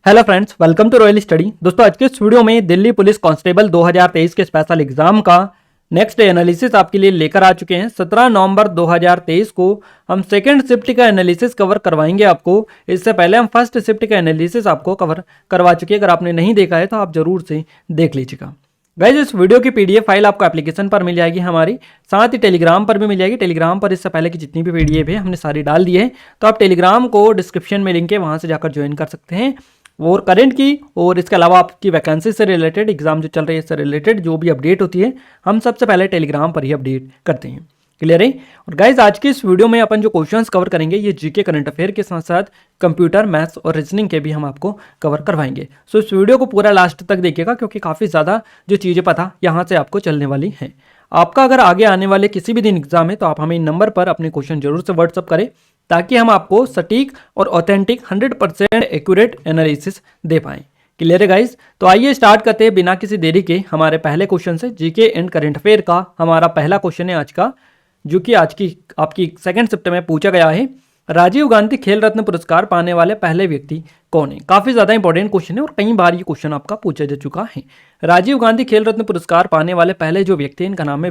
Hello friends, welcome to royal study. दोस्तों, आज के इस वीडियो में दिल्ली पुलिस कांस्टेबल 2023 के स्पेशल एग्जाम का नेक्स्ट डे एनालिसिस आपके लिए लेकर आ चुके हैं। 17 नवंबर 2023 को हम सेकंड शिफ्ट का एनालिसिस कवर करवाएंगे आपको। इससे पहले हम फर्स्ट शिफ्ट का एनालिसिस आपको कवर करवा चुके हैं। अगर आपने नहीं देखा है तो आप जरूर से देख लीजिएगा। गाइज, इस वीडियो की पीडीएफ फाइल आपको एप्लीकेशन पर मिल जाएगी हमारी, साथ ही टेलीग्राम पर भी मिल जाएगी। टेलीग्राम पर इससे पहले की जितनी भी पीडीएफ है हमने सारी डाल दी है, तो आप टेलीग्राम को डिस्क्रिप्शन में लिंक है, वहां से जाकर ज्वाइन कर सकते हैं। और करंट की और इसके अलावा आपकी वैकेंसी से रिलेटेड, एग्जाम जो चल रही है इससे रिलेटेड जो भी अपडेट होती है हम सबसे पहले टेलीग्राम पर ही अपडेट करते हैं। क्लियर है। और गाइज, आज की इस वीडियो में अपन जो क्वेश्चंस कवर करेंगे ये जीके करंट अफेयर के साथ साथ कंप्यूटर, मैथ्स और रीजनिंग के भी हम आपको कवर करवाएंगे। सो इस वीडियो को पूरा लास्ट तक देखिएगा, क्योंकि काफ़ी ज़्यादा जो चीज़ें पता यहाँ से आपको चलने वाली हैं। आपका अगर आगे आने वाले किसी भी दिन एग्जाम है तो आप हमें इन नंबर पर अपने क्वेश्चन जरूर से व्हाट्सअप करें, ताकि हम आपको सटीक और ऑथेंटिक 100% एक्यूरेट एनालिसिस दे पाएं। क्लियर है गाइस। तो आइए स्टार्ट करते हैं बिना किसी देरी के हमारे पहले क्वेश्चन से। जीके एंड करंट अफेयर का हमारा पहला क्वेश्चन है आज का, जो कि आज की आपकी सेकंड शिफ्ट में पूछा गया है। राजीव गांधी खेल रत्न पुरस्कार पाने वाले पहले व्यक्ति कौन है? काफी ज्यादा इंपॉर्टेंट क्वेश्चन है और कई बार ये क्वेश्चन आपका पूछा जा चुका है। राजीव गांधी खेल रत्न पुरस्कार पाने वाले पहले जो व्यक्ति हैं, इनका नाम है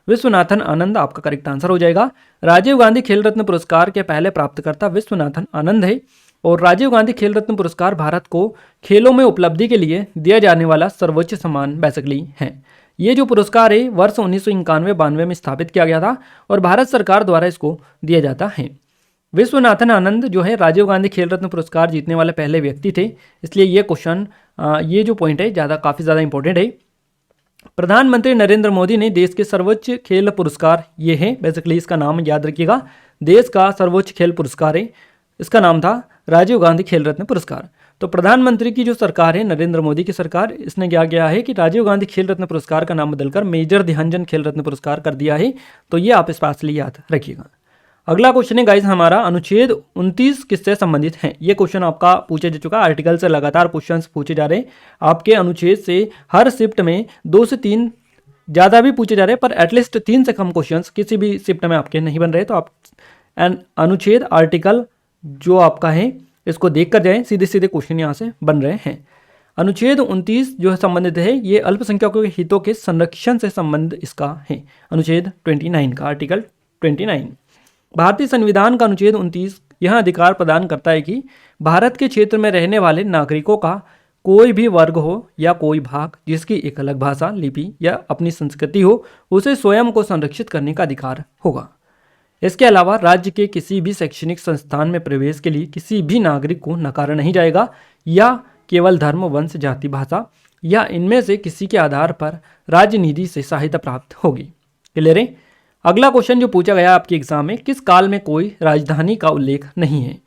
विश्वनाथन आनंद आपका करेक्ट आंसर हो जाएगा। राजीव गांधी खेल रत्न पुरस्कार के पहले प्राप्तकर्ता विश्वनाथन आनंद है। और राजीव गांधी खेल रत्न पुरस्कार भारत को खेलों में उपलब्धि के लिए दिया जाने वाला सर्वोच्च सम्मान बेसिकली है। ये जो पुरस्कार है वर्ष 1991-92 में स्थापित किया गया था और भारत सरकार द्वारा इसको दिया जाता है। विश्वनाथन आनंद जो है राजीव गांधी खेल रत्न पुरस्कार जीतने वाले पहले व्यक्ति थे, इसलिए ये क्वेश्चन ये जो पॉइंट है काफ़ी ज़्यादा इंपॉर्टेंट है। प्रधानमंत्री नरेंद्र मोदी ने देश के सर्वोच्च खेल पुरस्कार ये है, बेसिकली इसका नाम याद रखिएगा, देश का सर्वोच्च खेल पुरस्कार है, इसका नाम था राजीव गांधी खेल रत्न पुरस्कार। तो प्रधानमंत्री की जो सरकार है, नरेंद्र मोदी की सरकार, इसने क्या किया है कि राजीव गांधी खेल रत्न पुरस्कार का नाम बदलकर मेजर ध्यानचंद खेल रत्न पुरस्कार कर दिया है। तो ये आप स्पेशली याद रखिएगा। अगला क्वेश्चन है गाइस हमारा, अनुच्छेद 29 किससे संबंधित है? ये क्वेश्चन आपका पूछा जा चुका, आर्टिकल से लगातार क्वेश्चंस पूछे जा रहे हैं आपके अनुच्छेद से। हर शिफ्ट में 2 से 3 ज़्यादा भी पूछे जा रहे हैं, पर एटलीस्ट 3 से कम क्वेश्चंस किसी भी शिफ्ट में आपके नहीं बन रहे। तो आप अनुच्छेद आर्टिकल जो आपका है इसको देख कर जाएँ, सीधे सीधे क्वेश्चन यहाँ से बन रहे हैं। अनुच्छेद 29 जो है संबंधित है, ये अल्पसंख्यकों के हितों के संरक्षण से संबंध इसका है। अनुच्छेद 29 का, आर्टिकल 29। भारतीय संविधान का अनुच्छेद 29 यह अधिकार प्रदान करता है कि भारत के क्षेत्र में रहने वाले नागरिकों का कोई भी वर्ग हो या कोई भाग जिसकी एक अलग भाषा, लिपि या अपनी संस्कृति हो, उसे स्वयं को संरक्षित करने का अधिकार होगा। इसके अलावा राज्य के किसी भी शैक्षणिक संस्थान में प्रवेश के लिए किसी भी नागरिक को नकारा नहीं जाएगा, या केवल धर्म, वंश, जाति, भाषा या इनमें से किसी के आधार पर राज्य निधि से सहायता प्राप्त होगी। क्लियर है। अगला क्वेश्चन जो पूछा गया आपके एग्जाम में, किस काल में कोई राजधानी का उल्लेख नहीं है?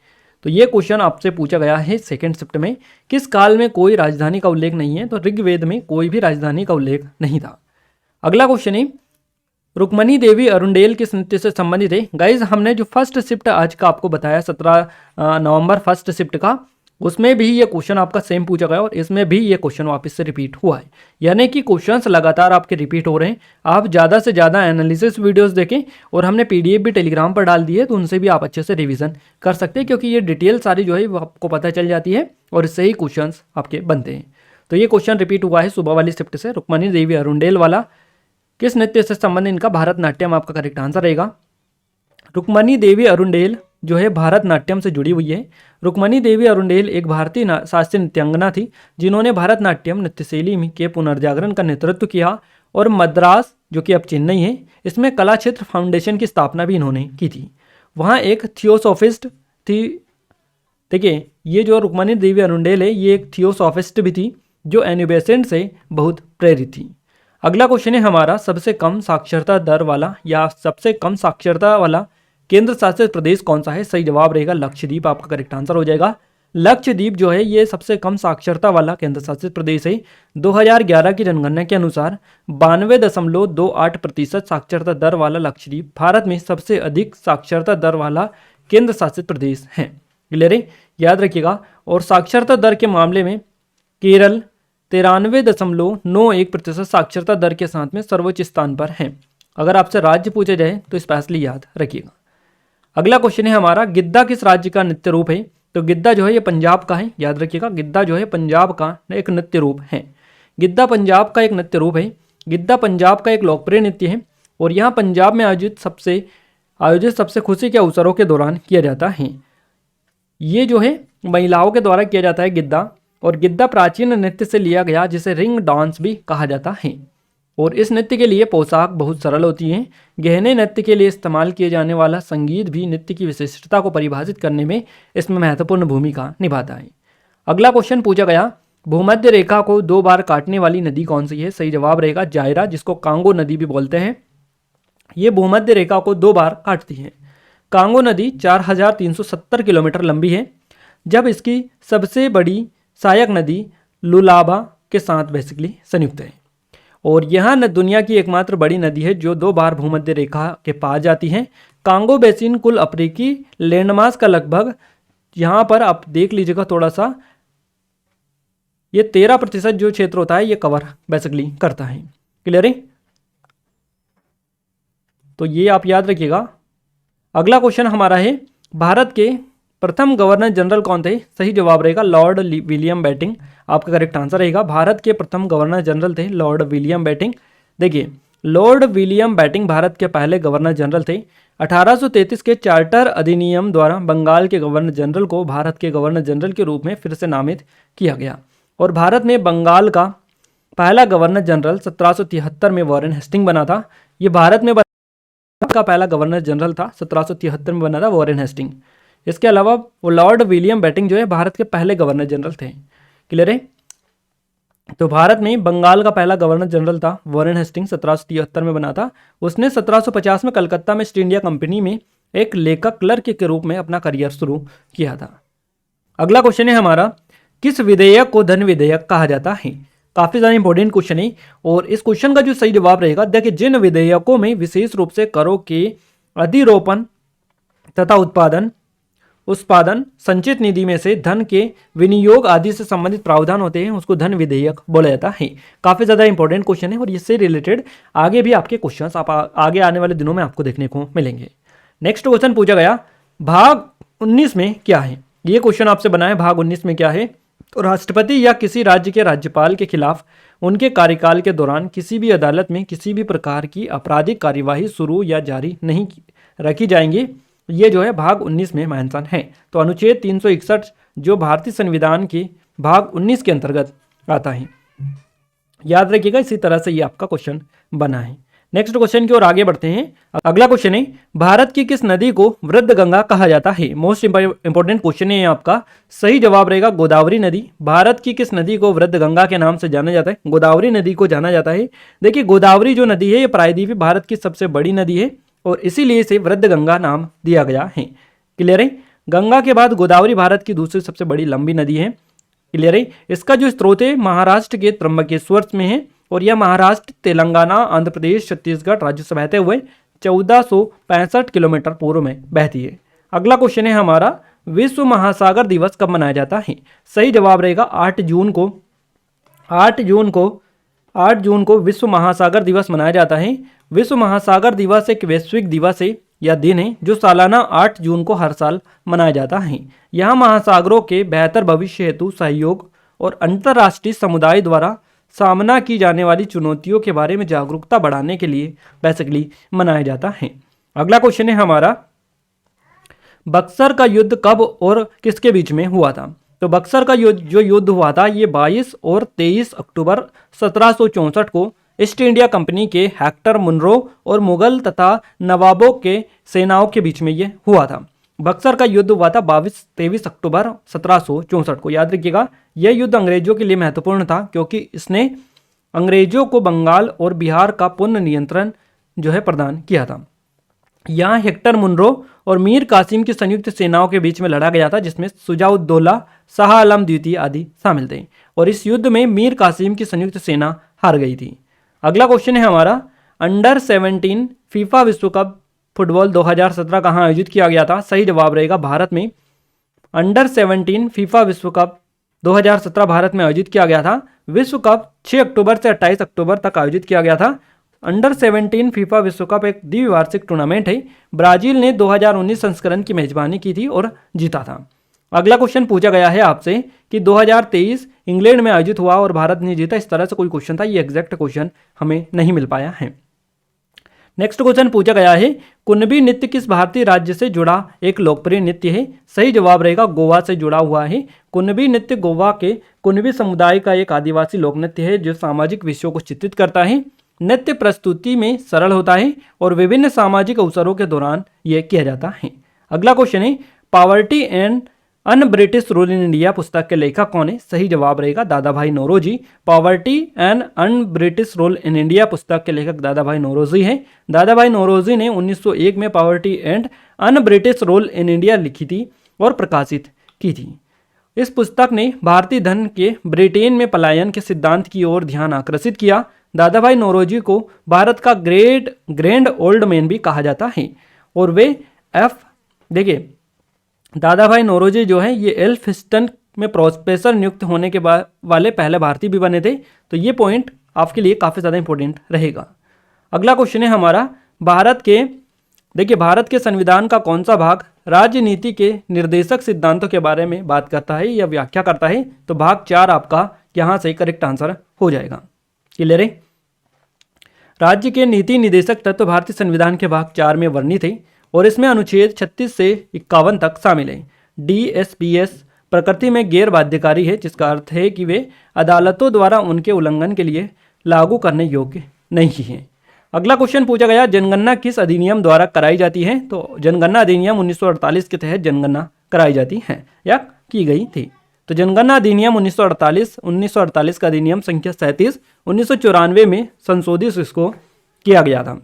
तो ये क्वेश्चन आपसे पूछा गया है सेकंड शिफ्ट में, किस काल में कोई राजधानी का उल्लेख नहीं है? तो ऋग्वेद में कोई भी राजधानी का उल्लेख नहीं था। अगला क्वेश्चन है, रुक्मणी देवी अरुंडेल किस नृत्य से संबंधित है? गाइज, हमने जो फर्स्ट शिफ्ट आज का आपको बताया 17 नवंबर फर्स्ट शिफ्ट का, उसमें भी ये क्वेश्चन आपका सेम पूछा गया और इसमें भी ये क्वेश्चन वापस से रिपीट हुआ है। यानी कि क्वेश्चंस लगातार आपके रिपीट हो रहे हैं। आप ज़्यादा से ज़्यादा एनालिसिस वीडियोस देखें, और हमने पीडीएफ भी टेलीग्राम पर डाल दी है, तो उनसे भी आप अच्छे से रिवीजन कर सकते हैं, क्योंकि ये डिटेल सारी जो है वो आपको पता चल जाती है और इससे ही क्वेश्चन आपके बनते हैं। तो ये क्वेश्चन रिपीट हुआ है सुबह वाली शिफ्ट से, रुक्मणी देवी अरुंडेल वाला किस नृत्य से संबंधित? इनका भारतनाट्यम आपका करेक्ट आंसर रहेगा। रुक्मणी देवी अरुंडेल जो है भारतनाट्यम से जुड़ी हुई है। रुक्मणी देवी अरुंडेल एक भारतीय शास्त्रीय नृत्यांगना थी, जिन्होंने भारतनाट्यम नृत्य शैली के पुनर्जागरण का नेतृत्व किया, और मद्रास जो कि अब चेन्नई है, इसमें कला क्षेत्र फाउंडेशन की स्थापना भी इन्होंने की थी। वहाँ एक थियोसॉफिस्ट थी। देखिए, ये जो रुक्मणी देवी अरुंडेल है ये एक थियोसॉफिस्ट भी थी, जो एनी से बहुत प्रेरित थी। अगला क्वेश्चन है हमारा, सबसे कम साक्षरता दर वाला या सबसे कम साक्षरता वाला केंद्र शासित प्रदेश कौन सा है? सही जवाब रहेगा लक्षद्वीप, आपका करेक्ट आंसर हो जाएगा। लक्षद्वीप जो है ये सबसे कम साक्षरता वाला केंद्र शासित प्रदेश है। 2011 की जनगणना के अनुसार 92.28% साक्षरता दर वाला लक्षद्वीप भारत में सबसे अधिक साक्षरता दर वाला केंद्र शासित प्रदेश है। क्लियर है, याद रखिएगा। और साक्षरता दर के मामले में केरल 93.91% साक्षरता दर के साथ में सर्वोच्च स्थान पर है। अगर आपसे राज्य पूछे जाए तो स्पेशली याद रखिएगा। अगला क्वेश्चन है हमारा, गिद्दा किस राज्य का नृत्य रूप है? तो गिद्दा जो है ये पंजाब का है, याद रखिएगा, गिद्दा जो है पंजाब का एक नृत्य रूप है। गिद्दा पंजाब का एक नृत्य रूप है। गिद्दा पंजाब का एक लोकप्रिय नृत्य है और यहाँ पंजाब में आयोजित सबसे खुशी के अवसरों के दौरान किया जाता है। ये जो है महिलाओं के द्वारा किया जाता है गिद्दा, और गिद्दा प्राचीन नृत्य से लिया गया जिसे रिंग डांस भी कहा जाता है। और इस नृत्य के लिए पोशाक बहुत सरल होती है। गहने नृत्य के लिए इस्तेमाल किए जाने वाला संगीत भी नृत्य की विशिष्टता को परिभाषित करने में इसमें महत्वपूर्ण भूमिका निभाता है। अगला क्वेश्चन पूछा गया, भूमध्य रेखा को 2 बार काटने वाली नदी कौन सी है? सही जवाब रहेगा जायरा, जिसको कांगो नदी भी बोलते हैं। ये भूमध्य रेखा को 2 बार काटती है। कांगो नदी 4370 किलोमीटर लंबी है, जब इसकी सबसे बड़ी सहायक नदी लुलाबा के साथ बेसिकली संयुक्त है। और यह दुनिया की एकमात्र बड़ी नदी है जो 2 बार भूमध्य रेखा के पास जाती है। कांगो बेसिन कुल अफ्रीकी लैंडमास का लगभग, यहाँ पर आप देख लीजिएगा थोड़ा सा, ये 13% जो क्षेत्र होता है ये कवर बेसिकली करता है। क्लियर है? तो ये आप याद रखिएगा। अगला क्वेश्चन हमारा है, भारत के प्रथम गवर्नर जनरल कौन थे? सही जवाब रहेगा लॉर्ड विलियम बेंटिंक, आपका करेक्ट आंसर रहेगा। भारत के प्रथम गवर्नर जनरल थे लॉर्ड विलियम बेंटिक। देखिए, लॉर्ड विलियम बेंटिक भारत के पहले गवर्नर जनरल थे। 1833 के चार्टर अधिनियम द्वारा बंगाल के गवर्नर जनरल को भारत के गवर्नर जनरल के रूप में फिर से नामित किया गया। और भारत में बंगाल का पहला गवर्नर जनरल 1773 में वॉरेन हेस्टिंग बना था। ये भारत में का पहला गवर्नर जनरल था, 1773 में बना था वॉरेन हेस्टिंग। इसके अलावा वो लॉर्ड विलियम बेंटिक जो है भारत के पहले गवर्नर जनरल थे। क्लियर है? तो भारत में बंगाल का पहला गवर्नर जनरल था वॉरेन हेस्टिंग, 1773 में बना था। उसने 1750 में कलकत्ता में ईस्ट इंडिया कंपनी में एक लेखक क्लर्क के रूप में अपना करियर शुरू किया था। अगला क्वेश्चन है हमारा, किस विधेयक को धन विधेयक कहा जाता है? काफी ज्यादा इंपॉर्टेंट क्वेश्चन है और इस क्वेश्चन का जो सही जवाब रहेगा, देखिए, जिन विधेयकों में विशेष रूप से करों के अधिरोपण तथा उत्पादन संचित निधि में से धन के विनियोग आदि से संबंधित प्रावधान होते हैं उसको धन विधेयक बोला जाता है। काफी ज्यादा इंपॉर्टेंट क्वेश्चन है और इससे रिलेटेड आगे भी आपके क्वेश्चंस आप आगे आने वाले दिनों में आपको देखने को मिलेंगे। नेक्स्ट क्वेश्चन पूछा गया, भाग 19 में क्या है? ये क्वेश्चन आपसे बना है, भाग 19 में क्या है? तो राष्ट्रपति या किसी राज्य के राज्यपाल के खिलाफ उनके कार्यकाल के दौरान किसी भी अदालत में किसी भी प्रकार की आपराधिक कार्यवाही शुरू या जारी नहीं रखी जाएंगी। ये जो है भाग 19 में मेंशन है। तो अनुच्छेद 361 जो भारतीय संविधान के भाग 19 के अंतर्गत आता है, याद रखिएगा। इसी तरह से ये आपका क्वेश्चन बना है। नेक्स्ट क्वेश्चन की ओर आगे बढ़ते हैं। अगला क्वेश्चन है, भारत की किस नदी को वृद्ध गंगा कहा जाता है? मोस्ट इंपॉर्टेंट क्वेश्चन है आपका। सही जवाब रहेगा गोदावरी नदी। भारत की किस नदी को वृद्ध गंगा के नाम से जाना जाता है? गोदावरी नदी को जाना जाता है। देखिए, गोदावरी जो नदी है ये प्रायद्वीपीय भारत की सबसे बड़ी नदी है और इसीलिए इसे वृद्ध गंगा नाम दिया गया है। क्लियर है? गंगा के बाद गोदावरी भारत की दूसरी सबसे बड़ी लंबी नदी है। क्लियर है? इसका जो स्रोत है महाराष्ट्र के त्र्यंबकेश्वर में है और यह महाराष्ट्र, तेलंगाना, आंध्र प्रदेश, छत्तीसगढ़ राज्य से बहते हुए 1465 किलोमीटर पूर्व में बहती है। अगला क्वेश्चन है हमारा, विश्व महासागर दिवस कब मनाया जाता है? सही जवाब रहेगा 8 जून को विश्व महासागर दिवस मनाया जाता है। विश्व महासागर दिवस एक वैश्विक दिवस है या दिन है जो सालाना 8 जून को हर साल मनाया जाता है। यह महासागरों के बेहतर भविष्य हेतु सहयोग और अंतर्राष्ट्रीय समुदाय द्वारा सामना की जाने वाली चुनौतियों के बारे में जागरूकता बढ़ाने के लिए बेसिकली मनाया जाता है। अगला क्वेश्चन है हमारा, बक्सर का युद्ध कब और किसके बीच में हुआ था? तो बक्सर का जो युद्ध हुआ था ये 22 और 23 अक्टूबर 1764 को ईस्ट इंडिया कंपनी के हेक्टर मुनरो और मुगल तथा नवाबों के सेनाओं के बीच में ये हुआ था। बक्सर का युद्ध हुआ था 22-23 अक्टूबर 1764 को। याद रखिएगा, यह युद्ध अंग्रेजों के लिए महत्वपूर्ण था क्योंकि इसने अंग्रेजों को बंगाल और बिहार का पूर्ण नियंत्रण जो है प्रदान किया था। यहाँ हेक्टर मुनरो और मीर कासिम की संयुक्त सेनाओं के बीच में लड़ा गया था, जिसमें सुजाउद्दौला, शाह आलम द्वितीय आदि शामिल थे और इस युद्ध में मीर कासिम की संयुक्त सेना हार गई थी। अगला क्वेश्चन है हमारा, अंडर 17 फीफा विश्व कप फुटबॉल 2017 कहाँ आयोजित किया गया था? सही जवाब रहेगा भारत में। अंडर 17 फीफा विश्व कप 2017 भारत में आयोजित किया गया था। विश्व कप 6 अक्टूबर से 28 अक्टूबर तक आयोजित किया गया था। अंडर 17 फीफा विश्व कप एक द्विवार्षिक टूर्नामेंट है। ब्राजील ने 2019 संस्करण की मेजबानी की थी और जीता था। अगला क्वेश्चन पूछा गया है आपसे कि 2023 इंग्लैंड में आयोजित हुआ और भारत ने जीता, इस तरह से कोई क्वेश्चन था, ये एग्जैक्ट क्वेश्चन हमें नहीं मिल पाया है। नेक्स्ट क्वेश्चन पूछा गया है कुणबी नृत्य किस भारतीय राज्य से जुड़ा एक लोकप्रिय नृत्य है? सही जवाब रहेगा गोवा से जुड़ा हुआ है। कुणबी नृत्य गोवा के कुणबी समुदाय का एक आदिवासी लोक नृत्य है जो सामाजिक विषयों को चित्रित करता है। नृत्य प्रस्तुति में सरल होता है और विभिन्न सामाजिक अवसरों के दौरान यह किया जाता है। अगला क्वेश्चन है poverty and un British rule in India पुस्तक के लेखक कौन है? सही जवाब रहेगा Dadabhai Naoroji. Poverty and un British rule in India पुस्तक के लेखक दादा भाई नौरोजी हैं। दादा भाई नौरोजी ने 1901 में poverty and un British rule in India लिखी थी और प्रकाशित की थी। इस पुस्तक ने भारतीय धन के ब्रिटेन में पलायन के सिद्धांत की ओर ध्यान आकर्षित किया। दादा भाई नौरोजी को भारत का ग्रैंड ओल्ड मैन भी कहा जाता है और वे देखिए दादा भाई नौरोजी जो है ये एल्फिंस्टन में प्रोफेसर नियुक्त होने के वाले पहले भारतीय भी बने थे। तो ये पॉइंट आपके लिए काफ़ी ज़्यादा इंपॉर्टेंट रहेगा। अगला क्वेश्चन है हमारा भारत के संविधान का कौन सा भाग राजनीति के निर्देशक सिद्धांतों के बारे में बात करता है या व्याख्या करता है? तो भाग 4 आपका यहाँ से करेक्ट आंसर हो जाएगा। क्लियर है? राज्य के नीति निर्देशक तत्व भारतीय संविधान के भाग 4 में वर्णित है और इसमें अनुच्छेद 36 से 51 तक शामिल है। DSPS प्रकृति में गैर बाध्यकारी है जिसका अर्थ है कि वे अदालतों द्वारा उनके उल्लंघन के लिए लागू करने योग्य नहीं है। अगला क्वेश्चन पूछा गया जनगणना किस अधिनियम द्वारा कराई जाती है? तो जनगणना अधिनियम 1948 के तहत जनगणना कराई जाती है या की गई थी। तो जनगणना अधिनियम 1948 का अधिनियम संख्या 37 1994 में संशोधित इसको किया गया था।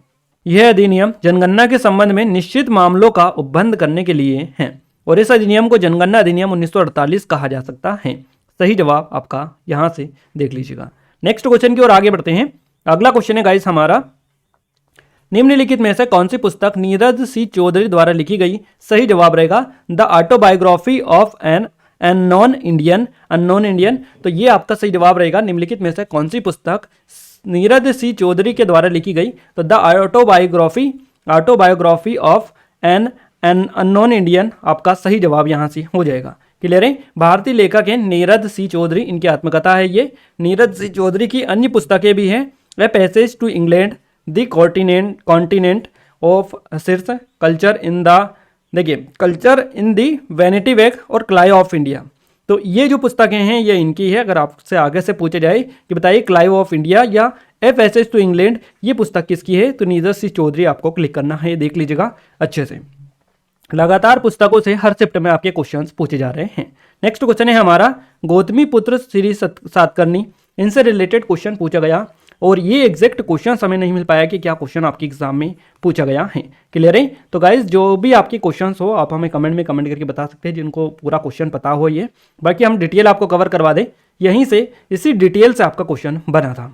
यह अधिनियम जनगणना के संबंध में निश्चित मामलों का उपबंध करने के लिए है और इस अधिनियम को जनगणना अधिनियम 1948 कहा जा सकता है। सही जवाब आपका यहां से देख लीजिएगा। नेक्स्ट क्वेश्चन की ओर आगे बढ़ते हैं। अगला क्वेश्चन है गाइस हमारा निम्नलिखित में से कौन सी पुस्तक नीरज सी चौधरी द्वारा लिखी गई? सही जवाब रहेगा the autobiography of an unknown Indian. तो ये आपका सही जवाब रहेगा। निम्नलिखित में से कौन सी पुस्तक नीरज सी चौधरी के द्वारा लिखी गई? तो the autobiography of an unknown Indian आपका सही जवाब यहाँ से हो जाएगा। क्लियर है? भारतीय लेखक हैं नीरज सी चौधरी, इनकी आत्मकथा है ये। नीरज सी चौधरी की अन्य पुस्तकें भी हैं, a passage to England, the continent of Circe, culture in the vanity bag और क्लाइव ऑफ इंडिया। तो ये जो पुस्तकें हैं ये इनकी है। अगर आपसे आगे से पूछे जाए कि बताइए क्लाइव ऑफ इंडिया या ए पैसेज टू इंग्लैंड ये पुस्तक किसकी है, तो नीरज सी चौधरी आपको क्लिक करना है, देख लीजिएगा अच्छे से। लगातार पुस्तकों से हर शिफ्ट में आपके क्वेश्चंस पूछे जा रहे हैं। नेक्स्ट क्वेश्चन है हमारा गौतमी पुत्र श्री सातकर्णी, इनसे रिलेटेड क्वेश्चन पूछा गया और ये एग्जैक्ट क्वेश्चन हमें नहीं मिल पाया कि क्या क्वेश्चन आपके एग्जाम में पूछा गया है। क्लियर है? तो गाइज जो भी आपके क्वेश्चंस हो आप हमें कमेंट में कमेंट करके बता सकते हैं जिनको पूरा क्वेश्चन पता हो ये, बाकी हम डिटेल आपको कवर करवा दें। यहीं से इसी डिटेल से आपका क्वेश्चन बना था।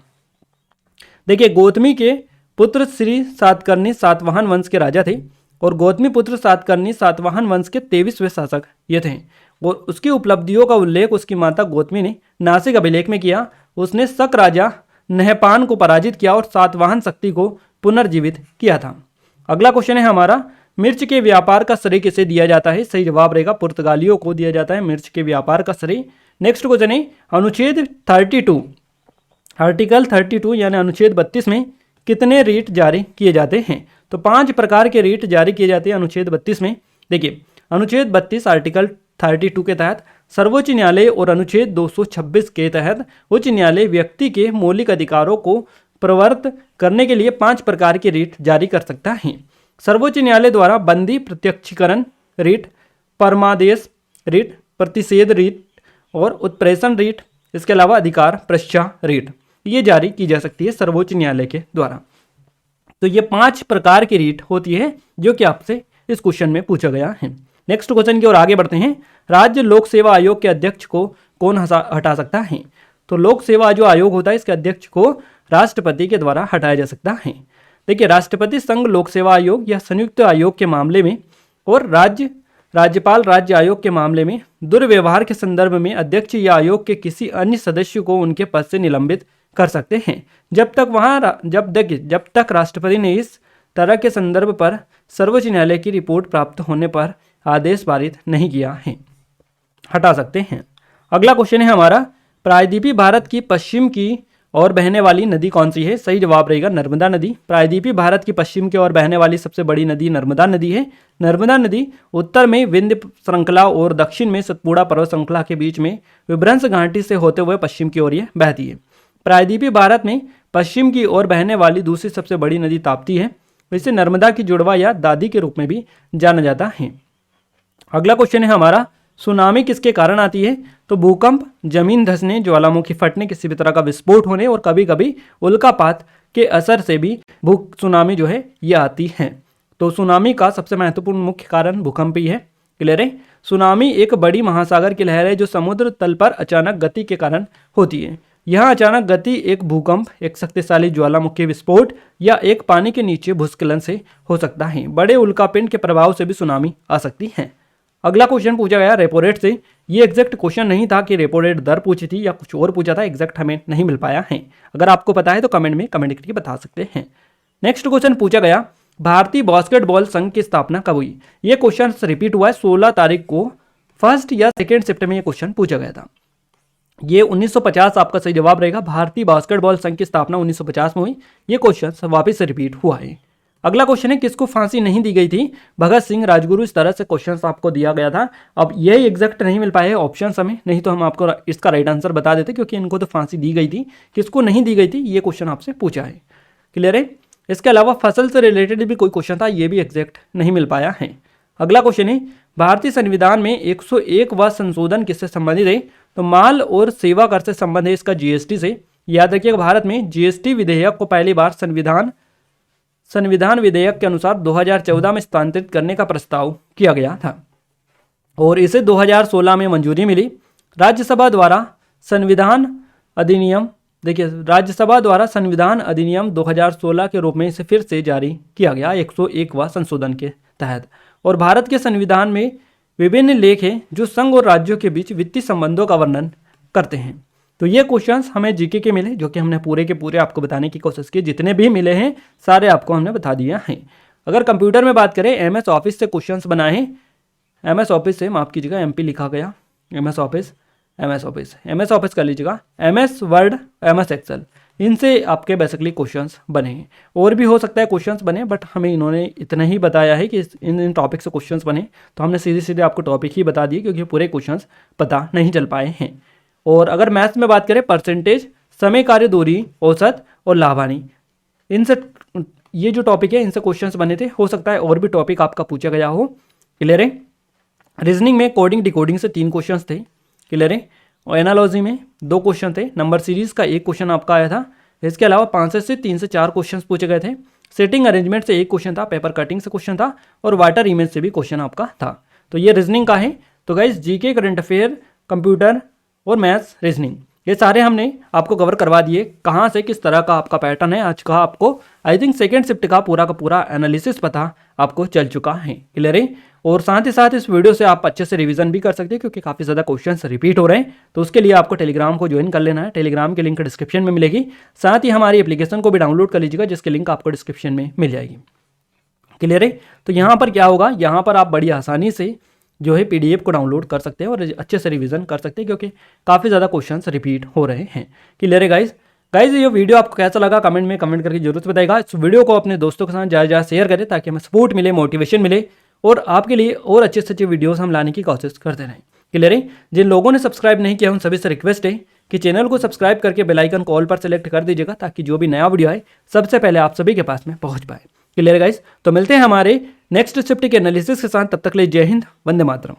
देखिए गौतमी के पुत्र श्री सातकर्णी सातवाहन वंश के राजा थे और गौतमी पुत्र सातकर्णी सातवाहन वंश के 23वें शासक ये थे। और उसकी उपलब्धियों का उल्लेख उसकी माता गौतमी ने नासिक अभिलेख में किया। उसने शक राजा नहपान को पराजित किया और सातवाहन शक्ति को पुनर्जीवित किया था। अगला क्वेश्चन है हमारा मिर्च के व्यापार का श्रेय किसे दिया जाता है? सही जवाब रहेगा पुर्तगालियों को दिया जाता है मिर्च के व्यापार का श्रेय। नेक्स्ट क्वेश्चन है अनुच्छेद 32 आर्टिकल 32 यानी अनुच्छेद 32 में कितने रीट जारी किए जाते हैं? तो 5 प्रकार के रीट जारी किए जाते हैं अनुच्छेद 32 में। देखिए अनुच्छेद 32 आर्टिकल 32 के तहत सर्वोच्च न्यायालय और अनुच्छेद 226 के तहत उच्च न्यायालय व्यक्ति के मौलिक अधिकारों को प्रवर्त करने के लिए 5 प्रकार के रीट जारी कर सकता है। सर्वोच्च न्यायालय द्वारा बंदी प्रत्यक्षीकरण रीट, परमादेश रीट, प्रतिषेध रीट और उत्प्रेषण रीट, इसके अलावा अधिकार प्रश्चा रीट ये जारी की जा सकती है सर्वोच्च न्यायालय के द्वारा। तो ये 5 प्रकार की रीट होती है जो कि आपसे इस क्वेश्चन में पूछा गया है। नेक्स्ट क्वेश्चन की ओर आगे बढ़ते हैं। राज्य लोक सेवा आयोग के अध्यक्ष को कौन हटा सकता है? तो लोक सेवा जो आयोग होता है इसके अध्यक्ष को राष्ट्रपति के द्वारा हटाया जा सकता है। देखिए राष्ट्रपति संघ लोक सेवा आयोग या संयुक्त आयोग के मामले में और राज्यपाल राज्य आयोग के मामले में दुर्व्यवहार के संदर्भ में अध्यक्ष या आयोग के किसी अन्य सदस्य को उनके पद से निलंबित कर सकते हैं जब तक राष्ट्रपति ने इस तरह के संदर्भ पर सर्वोच्च न्यायालय की रिपोर्ट प्राप्त होने पर आदेश पारित नहीं किया है। हटा सकते हैं। अगला क्वेश्चन है हमारा, प्रायद्वीपीय भारत की पश्चिम की ओर बहने वाली नदी कौन सी है? सही जवाब रहेगा नर्मदा नदी। प्रायद्वीपीय भारत की पश्चिम की ओर बहने वाली सबसे बड़ी नदी नर्मदा नदी है। नर्मदा नदी उत्तर में विंध्य श्रृंखला और दक्षिण में सतपुड़ा पर्वत श्रृंखला के बीच में विभ्रंश घाटी से होते हुए पश्चिम की ओर यह बहती है। प्रायद्वीपीय भारत में पश्चिम की ओर बहने वाली दूसरी सबसे बड़ी नदी ताप्ती है। इसे नर्मदा की जुड़वा या दादी के रूप में भी जाना जाता है। अगला क्वेश्चन है हमारा, सुनामी किसके कारण आती है? तो भूकंप, जमीन धंसने, ज्वालामुखी फटने, किसी भी तरह का विस्फोट होने और कभी कभी उल्कापात के असर से भी सुनामी जो है ये आती है। तो सुनामी का सबसे महत्वपूर्ण मुख्य कारण भूकंप ही है। क्लियर है? सुनामी एक बड़ी महासागर की लहर है जो समुद्र तल पर अचानक गति के कारण होती है। यह अचानक गति एक भूकंप, एक शक्तिशाली ज्वालामुखी विस्फोट या एक पानी के नीचे भूस्खलन से हो सकता है। बड़े उल्कापिंड के प्रभाव से भी सुनामी आ सकती है। अगला क्वेश्चन पूछा गया रेपो रेट से। ये एग्जैक्ट क्वेश्चन नहीं था कि रेपो रेट दर पूछी थी या कुछ और पूछा था, एग्जैक्ट हमें नहीं मिल पाया है। अगर आपको पता है तो कमेंट में कमेंट करके बता सकते हैं। नेक्स्ट क्वेश्चन पूछा गया, भारतीय बास्केटबॉल संघ की स्थापना कब हुई? ये क्वेश्चन रिपीट हुआ है 16 तारीख को, फर्स्ट या सेकेंड शिफ्ट में ये क्वेश्चन पूछा गया था। ये 1950 आपका सही जवाब रहेगा। भारतीय बास्केटबॉल संघ की स्थापना 1950 में हुई। ये क्वेश्चन वापस से रिपीट हुआ है। अगला क्वेश्चन है, किसको फांसी नहीं दी गई थी? भगत सिंह, राजगुरु, इस तरह से क्वेश्चन आपको दिया गया था। अब ये एग्जैक्ट नहीं मिल पाए ऑप्शन हमें, नहीं तो हम आपको इसका राइट आंसर बता देते, क्योंकि इनको तो फांसी दी गई थी। किसको नहीं दी गई थी ये क्वेश्चन आपसे पूछा है। क्लियर है? इसके अलावा फसल से रिलेटेड भी कोई क्वेश्चन था, ये भी एग्जैक्ट नहीं मिल पाया है। अगला क्वेश्चन है, भारतीय संविधान में 101वां संशोधन किससे संबंधित है? तो माल और सेवा कर से संबंध है इसका, जीएसटी से। याद रखिएगा, भारत में जीएसटी विधेयक को पहली बार संविधान विधेयक के अनुसार 2014 में स्थानांतरित करने का प्रस्ताव किया गया था और इसे 2016 में मंजूरी मिली। राज्यसभा द्वारा संविधान अधिनियम 2016 के रूप में इसे फिर से जारी किया गया 101वां संशोधन के तहत। और भारत के संविधान में विभिन्न लेख हैं जो संघ और राज्यों के बीच वित्तीय संबंधों का वर्णन करते हैं। तो ये क्वेश्चंस हमें जीके के मिले, जो कि हमने पूरे के पूरे आपको बताने की कोशिश की। जितने भी मिले हैं सारे आपको हमने बता दिया है। अगर कंप्यूटर में बात करें, एमएस ऑफिस से क्वेश्चंस बनाए हैं। एमएस ऑफिस से, माफ कीजिएगा, एमपी लिखा गया, एमएस ऑफिस कर लीजिएगा, एमएस वर्ड, एमएस एक्सेल, इनसे आपके बेसिकली क्वेश्चंस बने हैं। और भी हो सकता है क्वेश्चंस बने, बट हमें इन्होंने इतना ही बताया है कि इन टॉपिक से क्वेश्चंस बने, तो हमने सीधे सीधे आपको टॉपिक ही बता दिए, क्योंकि पूरे क्वेश्चंस पता नहीं चल पाए हैं। और अगर मैथ्स में बात करें, परसेंटेज, समय कार्य दूरी, औसत और लाभानी, इनसे ये जो टॉपिक है इनसे क्वेश्चंस बने थे। हो सकता है और भी टॉपिक आपका पूछा गया हो। क्लियर है? रीजनिंग में कोडिंग डिकोडिंग से 3 क्वेश्चंस थे। क्लियर है? और एनालॉजी में 2 क्वेश्चन थे। नंबर सीरीज का 1 क्वेश्चन आपका आया था। इसके अलावा 5 से 3 से 4 क्वेश्चन पूछे गए थे। सेटिंग अरेंजमेंट से 1 क्वेश्चन था, पेपर कटिंग से क्वेश्चन था, और वाटर इमेज से भी क्वेश्चन आपका था। तो ये रीजनिंग का है। तो guys, GK, current affair, computer और मैथ्स, रीजनिंग, ये सारे हमने आपको कवर करवा दिए। कहाँ से किस तरह का आपका पैटर्न है आज का, आपको आई थिंक सेकेंड शिफ्ट का पूरा एनालिसिस पता आपको चल चुका है। क्लियर है? और साथ ही साथ इस वीडियो से आप अच्छे से रिवीजन भी कर सकते हैं, क्योंकि काफ़ी ज़्यादा क्वेश्चंस रिपीट हो रहे हैं। तो उसके लिए आपको टेलीग्राम को ज्वाइन कर लेना है। टेलीग्राम की लिंक डिस्क्रिप्शन में मिलेगी। साथ ही हमारी एप्लीकेशन को भी डाउनलोड कर लीजिएगा, जिसकी लिंक आपको डिस्क्रिप्शन में मिल जाएगी। क्लियर है? तो यहाँ पर क्या होगा, यहाँ पर आप बड़ी आसानी से जो है पीडीएफ को डाउनलोड कर सकते हैं और अच्छे से रिवीजन कर सकते हैं, क्योंकि काफ़ी ज़्यादा क्वेश्चंस रिपीट हो रहे हैं। क्लियर है गाइज? ये वीडियो आपको कैसा लगा कमेंट में कमेंट करके जरूर बताएगा। इस वीडियो को अपने दोस्तों के साथ ज़्यादा शेयर करें, ताकि हमें सपोर्ट मिले, मोटिवेशन मिले, और आपके लिए और अच्छे से अच्छे वीडियोस हम लाने की कोशिश करते रहें। क्लियर है? जिन लोगों ने सब्सक्राइब नहीं किया उन सभी से रिक्वेस्ट है कि चैनल को सब्सक्राइब करके बेल आइकन को ऑल पर सेलेक्ट कर दीजिएगा, ताकि जो भी नया वीडियो आए सबसे पहले आप सभी के पास में पहुंच पाए। Clear guys? तो मिलते हैं हमारे नेक्स्ट शिफ्ट के एनालिसिस के साथ। तब तक ले जय हिंद, वंदे मातरम।